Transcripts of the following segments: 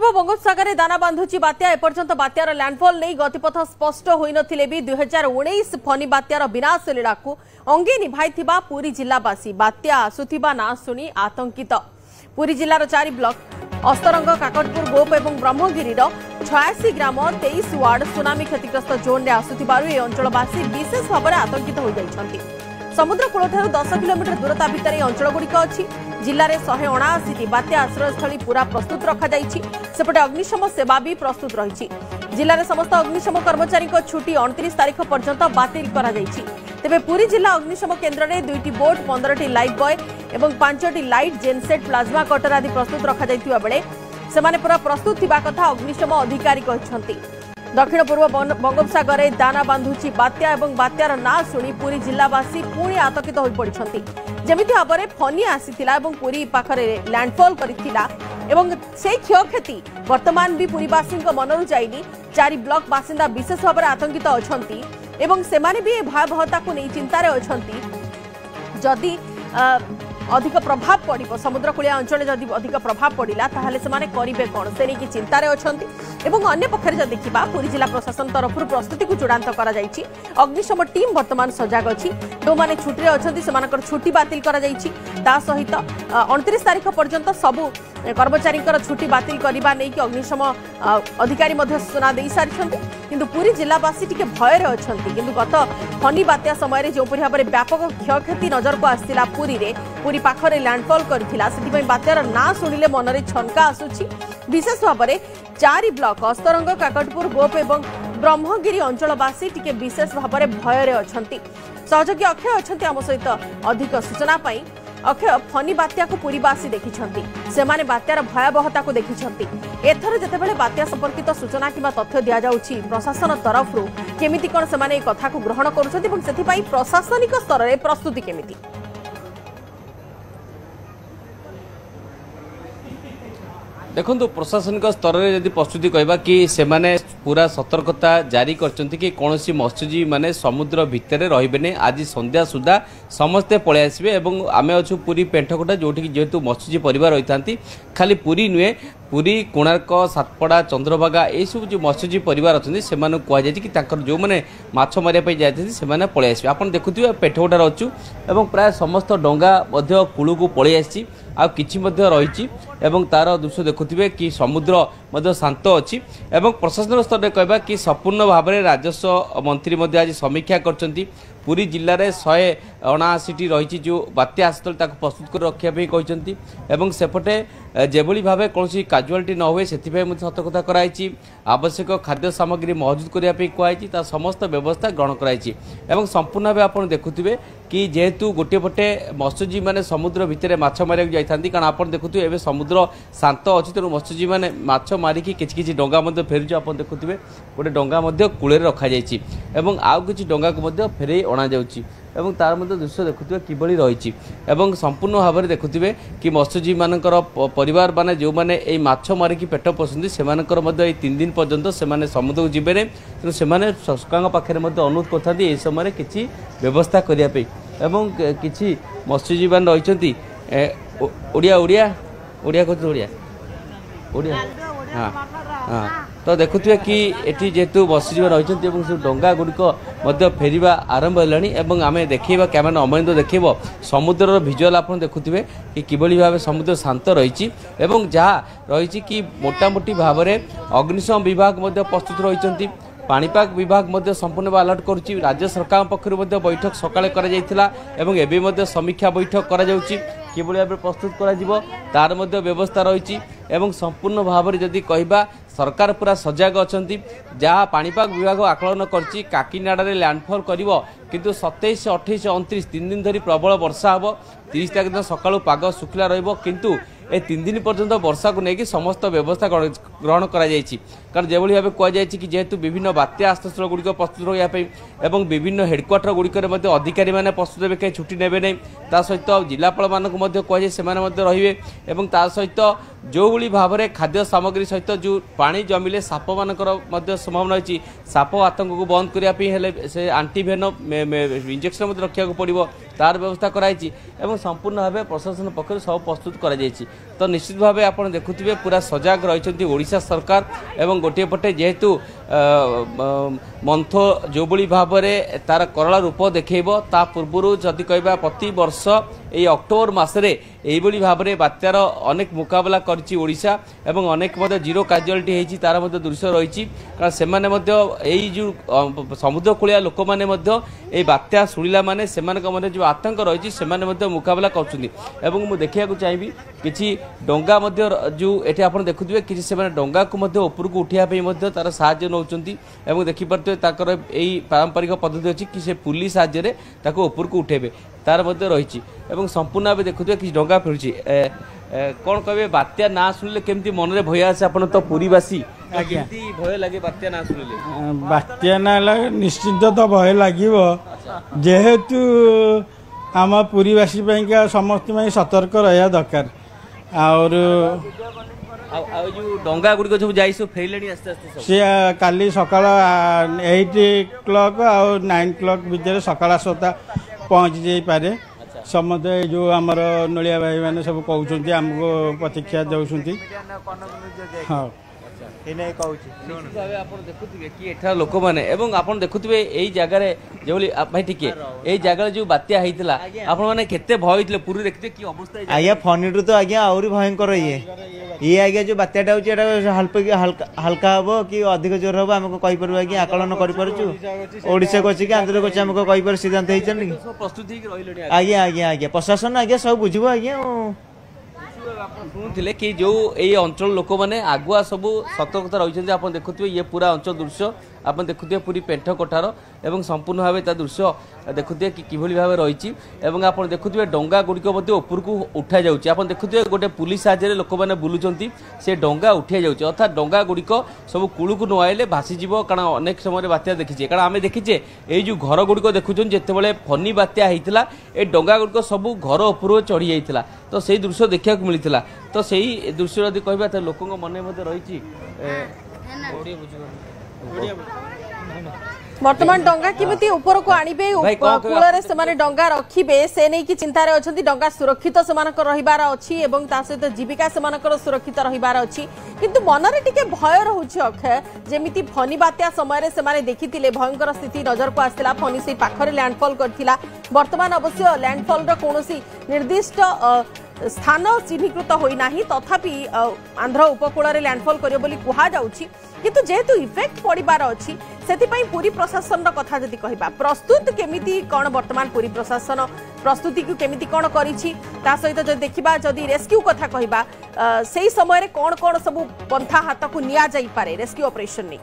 पूर्व बंगोपसागर दाना बांधुची बात्या एपर्यंत बात्यार लैंडफॉल नहीं गतिपथ स्पष्ट होई नथिले भी 2019 फनी बात्यार विनाश लीला को अंगे निभाइथिबा पुरी जिल्लावासी बात्या आसुथिबा ना सुनी आतंकित। पुरी जिल्लार 4 ब्लॉक अस्तरंग काकटपुर गोप और ब्रह्मगिरी 86 ग्राम 23 वार्ड सुनामी क्षतिग्रस्त जोन में आसुथिबारु ए अंचलवासी विशेष भाव में आतंकित हो जाइछन्ति। समुद्र कूल 10 किलोमीटर दूरता भितर अंचल गुड़िक अच्छी जिले में 179 बात्या आश्रयस्थली पूरा प्रस्तुत रखाଯାଇଛି। सेपटे अग्निशम सेवा भी प्रस्तुत रही। जिले में समस्त अग्निशम कर्मचारी छुट्टी 29 तारीख पर्यंत बातिल करा जाइछि। तेबे पुरी जिला अग्निशम केन्द्र में 2टी बोट 15टी लाइफ बॉय और 5टी लाइट जेनसेट प्लाज्मा कटर आदि प्रस्तुत रखाଯାଇଥିବା बेले सेमाने पूरा प्रस्तुत थिबा कथा अग्निशम अधिकारी कहछन्ति। दक्षिण पूर्व बंगोपसागर दाना बांधुची बात्या और बात्यार ना शुणी पुरी जिल्लावासी पुणी आतंकित हो पड़ती। जमिति भाव में फनी आसीथिला एवं पुरी पाखरे लैंडफॉल करिथिला एवं से क्षयक्षति वर्तमान भी पुरीवासी मनरू जाइनी। 4 ब्लॉक बासिंदा विशेष भाव में आतंकित अछंती एवं सेमाने भी भयावहता को नहीं चिंतार अछंती। जदि अधिक प्रभाव पड़ो समुद्रकूलिया अंचल जदि अधिक प्रभाव पड़ा ताहले सेमाने करिवे कोन से नहीं चिंतार अछंती। एवं अन्य पक्षरे जब देखा पुरी जिला प्रशासन तरफ प्रस्तुति को चूड़ांत करा जायछि। अग्निशम टीम वर्तमान सजग अच्छी जो मैंने छुट्टी अच्छी से छुट्टी बातिल करा जायछि। ता सहित 29 तारीख पर्यंत सबू कर्मचारी छुट्टी बातिल करने नहीं कि अग्निशम अधिकारी सूचना दे सारी किंतु पुरी जिलावासी टिके भय अछंती। किंतु गत फनी बात्या समय जो भाव में व्यापक क्षयक्षति नजर को आसला पुरी पाखरे लैंडफॉल करथिला सेति बात्यार ना शुणिले मनरे छनका आसुछि। विशेष भाव में 4 ब्लॉक अस्तरंग काकटपुर गोप और ब्रह्मगिरी अंचलवासी टिके विशेष भाव में भय अछंती। सहयोगी अक्षय अछंती आम सहित अधिक सूचना पाई। अक्षय फनी बात्या को पुरीवासी देखिछंती सेमाने बात्यार भयावहता को देखिछंती। एथर जेतेबेले बात्या संपर्कित सूचना किबा तथ्य दिया जाउछि प्रशासन तरफ केमिति कोन सेमाने ए कथा को ग्रहण करूछंती एवं सेथिपाई प्रशासनिक स्तर रे प्रस्तुति केमिति। देखो प्रशासनिक स्तर में जब प्रस्तुति कहबा कि सेमाने पूरा सतर्कता जारी करचंती कि कौन सी मत्स्यजीवी माने समुद्र भितर रहिबे नै। आज संध्या सुधा समस्ते पळे आसबे एवं आमे अछु पुरी पेंठकोटा जोठी जेहेतु मत्स्यजीवी परिवार रहितांती खाली पुरी नुहे पुरी कोणार्क सातपड़ा चंद्रभागा ये सब जो मत्स्यजीवी परिवार अच्छे से कहुई कि जो मैंने माछ मारे जाते से पलि आसबे। आप देखुए पेठकोटार अच्छु एवं प्राय समस्त डंगा कूल को पलि आसी आ किछि मध्य रही एवं तार दृश्य देखुए कि समुद्र शांत अच्छी एवं प्रशासन स्तर में कहबा कि संपूर्ण भाव में राजस्व मंत्री आज समीक्षा करछंती। पुरी जिले में 179 रही जो बात्या आश्रय ताको प्रस्तुत कर रखापी कहते एवं सेपटे जेभली भाव कौन काजुआलिटी न हुए से सतर्कता कराई। आवश्यक खाद्य सामग्री महजूद करने कहुई समस्त व्यवस्था ग्रहण कराई एवं संपूर्ण भाव आप देखुए कि जेहेतु गोटे पटे मत्स्यजीवी मैंने समुद्र भितर माछ मारे जाती कारण आप देखुए एवं समुद्र शांत अच्छी तेणु मत्स्यजीवी मैंने माछ मारिकी किसी डंगा फेरुचे आप देखुए गोटे डंगा कूल रखा एवं आउ कि डंगा को फेरे अणा एवं तार दृश्य देखुए किभली रही एवं संपूर्ण भाव में देखुए कि मत्स्यजीवी मानकर परिवार माने जो मैंने ये माछ मारिकी पेट पोषती से 3 दिन पर्यंत से समुद्र को जीवे नहीं तेणु से सरकार पाखे अनुरोध करते ये समय किसी व्यवस्था करने एवं किसी मत्स्यजीवी मान रही ओडिया ओडिया ओडिया कहते ओडिया ओडिया हाँ हाँ तो देखुए कि एटी जेहेतु मत्स्यजीवी रही डंगा गुड़िक फेरवा आरंभ है आम देखा कैमेरा अमरिंद देखेब समुद्र भिजुआल आप देखुए कि किभली भाव समुद्र शांत रही जहाँ रही कि मोटामोटी भाव में अग्निशम विभाग प्रस्तुत रही पाणीपाग विभाग संपूर्ण भाव अलर्ट करुच्ची। राज्य सरकार पक्षर बैठक सकाळे करा जायतिला एवं एबे समीक्षा बैठक करा जाउची किभली भाव प्रस्तुत करा तार व्यवस्था रही एवं संपूर्ण भाव में जदि कहबा सरकार पूरा सजग अच्छी जहाँ पाणीपाग विभाग आकलन करछि काकीनाडा रे लैंडफॉल करिवो किंतु 27, 28, 29 3 दिन धरी प्रबल वर्षा हम 30 तारीख दिन सकाळु पाग सुखला रहिबो किंतु ए 3 दिन पर्यंत वर्षा को लेकिन समस्त व्यवस्था ग्रहण करा जायछि कारण जेभली भाव कहुई कि जेहेतु विभिन्न बात्या आश्रयस्थल गुड़िक प्रस्तुत रही एवं विभिन्न हेडक्वार्टर गुड़िकर अधिकारी मैंने प्रस्तुत हे कहीं छुट्टी नेबे नहीं ता सहित जिलापाल मानक कहुई से रे सहित जोभଳି भाव में खाद्य सामग्री सहित जो पानी जमिले साप मानकर संभावना अच्छी साप आतंक को बंद करने से आंटीवेनम इंजेक्शन रखा पड़ो तार व्यवस्था कराई संपूर्ण भाव प्रशासन पक्ष सब प्रस्तुत कर तो निश्चित भाव आप देखुए पूरा सजग रही ओडिशा सरकार एवं गोटे पटे जेहेतु मंथो जोभଳି भाव में तार करला रूप देखब ता पूर्व जदि कहवा प्रति वर्ष ये अक्टोबर मसरे यही भाव में बात्यार अनेक मुकाबला करछि ओडिशा एवं अनेक जीरो काजुआलिटी होती तार दृश्य रही कारण से जो समुद्र कूलिया लोक मैंने बात्या शुणिला माने जो आतंक रही से मुकाबला कर देखा चाहिए किसी डंगा जो ये आप देखुए कि डंगा को उपरको उठाइबा तार साहाय्य नौकरी देखिपे यही पारंपरिक पद्धति अच्छी कि से पुली साहाय्य उपरको उठेबे तार रही संपूर्ण भाव देखुए कि डंगा फिरुची कौन कहे बात्या ना शुणिले केमती मन में भय आसे आप तो पुरीवासी भय लगे बात्या ना शुणिले बात्या ना निश्चिंत तो भय लगे जेहेतु आम पुरीवासी समस्त सतर्क रहा दरकार और जो डंगा गुड़िक सब जाई सब फेरले आस्ते आस्ते सी काली सकाल 8 o'clock और 9 o'clock भितर सकाल 7 पहुँच जाई पारे समझे जो आमर नलिया भाई मैंने सब कहते आमको प्रतीक्षा दौरान हाँ देखुए कि एठार लोक मैंने आप देखुए यही जगार जो भाई टिके यही जगह जो बात्या होता आपने केते भय होते पूरी देखते कि अवस्था आज्ञा फनी तो आज्ञा आहरी भयंकर ये आज्ञा जो बात्याटा होता हल्का हम कि अधिक जोर हम आमको कहीपर आज्ञा आकलन करोशा को अच्छी आंतरिक अच्छे आमको कहीपर सिद्धांत प्रस्तुति आज्ञा आज्ञा आज्ञा प्रशासन आज्ञा सब बुझे आज्ञा शुणुले कि जो ये अंचल लोक मैंने आगुआ सब सतर्कता रही आप देखुए ये पूरा अंचल दृश्य आप देखुए पूरी पेंठ कोठार एवं संपूर्ण भाव दृश्य देखुए कि किभली भाव रही आप देखुए डंगा गुड़िक उपरको उठा जाऊँगी आप देखुए गोटे पुलिस साहाय्य लोक मैंने बुलूं से डंगा उठा जाऊँगी अर्थात डंगा गुड़िक सब कूल को नुआइले भासीज कारण अनेक समय बात्या देखीचे कारण आम देखीचे ये जो घर गुड़िक देखुन जिते फनी बात्या होता ये डंगा गुड़िक सब घर उपर चढ़ी जाता तो सही दृश्य देखा मिलता तो सही दृश्य यदि कहबा तो लोकों मन में रही वर्तमान डंगा किमिति ऊपर को आनिबे कूलरे से डंगा रखिबे से नहीं कि चिंतार अछंती डंगा सुरक्षित सेमानकर रहिबार अछि एवं ता सहित जीविका सेमानकर सुरक्षित रहिबार अछि किंतु मनरे टिके भय रहउछि अक्षय जेमिति फनी बात्या समय से माने देखितिले भयंकर स्थिति नजर को आस्तिला फनी से पाखरे लैंडफॉल करथिला वर्तमान अवश्य लैंडफॉल रो कोनोसी निर्दिष्ट स्थान चिन्हीकृत होना तथापि आंध्र उपकूल में लैंडफॉल करियो बोली कहा जाउछि किंतु जेहेतु इफेक्ट पड़िबार अछि सेतिपई पुरी प्रशासन कथा जदि कहबा प्रस्तुत केमिति कोन वर्तमान पुरी प्रशासन प्रस्तुति को केमिति कोन करिछि ता सहित जदि देखिबा जदि रेस्क्यू कथा कहबा सेही समय रे कोन कोन सब पंथा हाथ को निया जाई पारे रेस्क्यू ऑपरेशन ने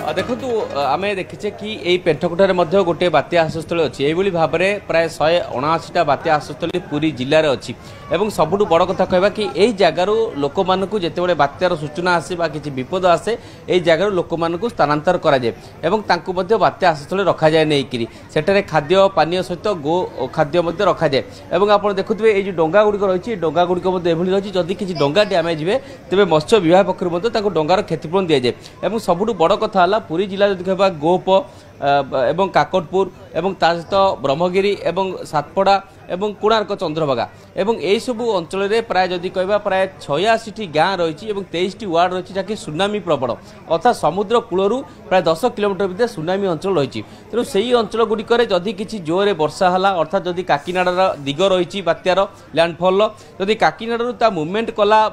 देखु आम देखीचे कि यही पेंठकोठार गोटे बात्या आश्रयस्थल अच्छी यही भाव में प्राय 179टा बात्या आश्रयस्थल पूरी जिले में अच्छी एवं सबुठ बड़ कथा कहबा कि यही जगार लोक मानू जिते बात्यार सूचना आसे किसी विपद आसे यही जगार लोक मानू स्थानांतर कराए बात्या आश्रयस्थल रखा जाए नहीं सेठारे खाद्य पानीय सहित गो खाद्य रखा जाए एवं आप देखुए ये डंगा गुड़िक रही डंगा गुड़िक रही जदि किसी डंगा डैमेज हुए तेज मत्स्य विभाग पक्ष डंगार क्षतिपूरण दि जाए और सबुठ बड़ कथा पुरी जिला जदि कहबा गोप एवं काकटपुर एवं ता सहित ब्रह्मगिरी एवं सातपड़ा एवं कोणार्क चंद्रभागा एवं यही सब अंचल में प्राय जदि कहबा प्राय 86टी गाँ रही 23टी वार्ड रही जहाँकि सुनामी प्रबल अर्थात समुद्र कूलू प्राय 10 किलोमीटर भितर सुनामी अंचल रही तेणु से अंचल गुड़िक जदि किसी जोरे वर्षा है अर्थात जदि काकिनाडार दिग रही बात्यार लैंडफॉल जदि काकिनाडू ता मुवमेंट कला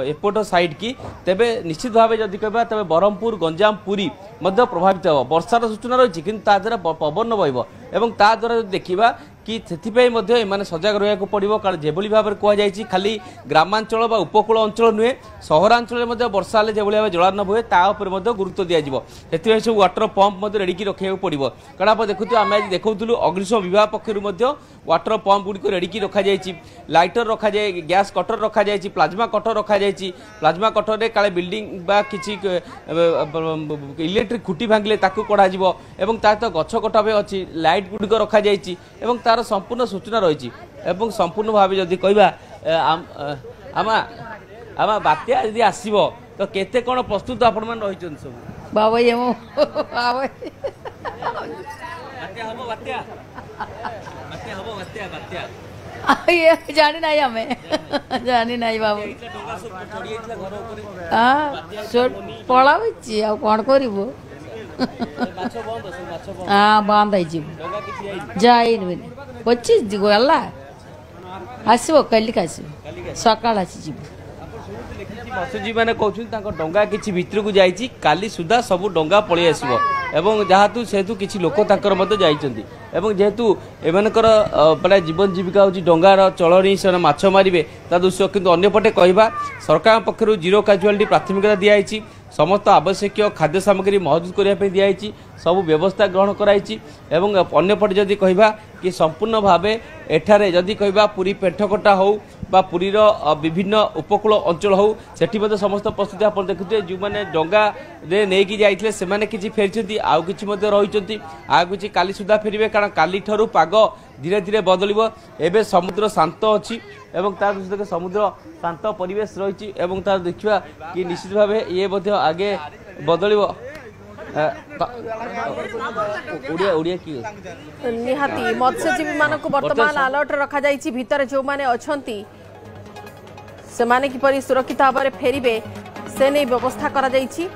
एपट साइड की तेबे निश्चित भाव जदि कहबा तेबे ब्रह्मपुर गंजाम पुरी प्रभावित हो वर्षार सूचना रही कि द्वारा पवन बहब एवं ता द्वारा देखा कि से सजग रहा पड़ो कारण जेभली भाव में कहुई खाली ग्रामांचल उपकूल अंचल नुहे सहरांचल वर्षा जो भाव जलान हुए तापर गुरुत्व दिज्व से सब वाटर पंप रेडी रखा पड़ो कारण आप देखुए आम आज देखूँ अग्निशम विभाग पक्ष वाटर पंप गुड़िक रेडी रखा लाइटर रखा जाए गैस कटर रखा जाए प्लाज्मा कटर रखा जाए प्लाज्मा कटर में काले बिल्डिंग किसी इलेक्ट्रिक खुटी भांगिले कड़ा एवं तार गछ कटा भी अच्छी लाइट गुड़िक रखा जाए तार तार संपूर्ण सूचना रही एवं संपूर्ण भाव जदि कहवा आमा आमा बात्या यदि आसब तो केते कौन प्रस्तुत आपण मान रही सब बाबा ये मो बाबा बात्या हबो बात्या बात्या हबो बात्या बात्या ये जानी नहीं हमें जानी नहीं बाबू हाँ छोट पड़ा बच्ची आ कौन करिबो हाँ बंद है जाए बच्ची गला आसब कल सकाल आसी मत्स्यजीवी मैंने कहते डंगा किसी भितर को जाइए काली सुधा सब डंगा पलि आसब एवं जहाँ सेतु किसी लोक जेहेतु एमनकर प्राय जीवन जीविका हूँ डंगार चलनी से माछ मारे ता दृश्य किंतु अन्यपटे कहवा सरकार पक्षर जीरो काजुआलिटी प्राथमिकता दिखाई समस्त आवश्यक खाद्य सामग्री महजूद करने दिखाई सब व्यवस्था ग्रहण कराई अन्यपटे जदि कहवा कि संपूर्ण भाव एठारे जदि कहवा पुरी पेंठकटा हो बा पुरीर विभिन्न उपकूल अंचल हो सेठी समस्त प्रस्तुति आप देखुए जो मैंने डंगा नहीं जाइए से किसी फेरी आउ कि रही आउ कि काली सुधा फेरबे कारण काली ठारू पाग धीरे धीरे बदल एवं समुद्र शांत अच्छी एवं तार सहित समुद्र शांत परिवेश रही तार देखा कि निश्चित भाव ये आगे बदल निहाती मत्स्यजीवी मानक वर्तमान अलर्ट रखा जाइछि भितर जो माने अछंती से माने किपरि सुरक्षित भाव में फेरिबे से नहीं व्यवस्था करा जाइछि।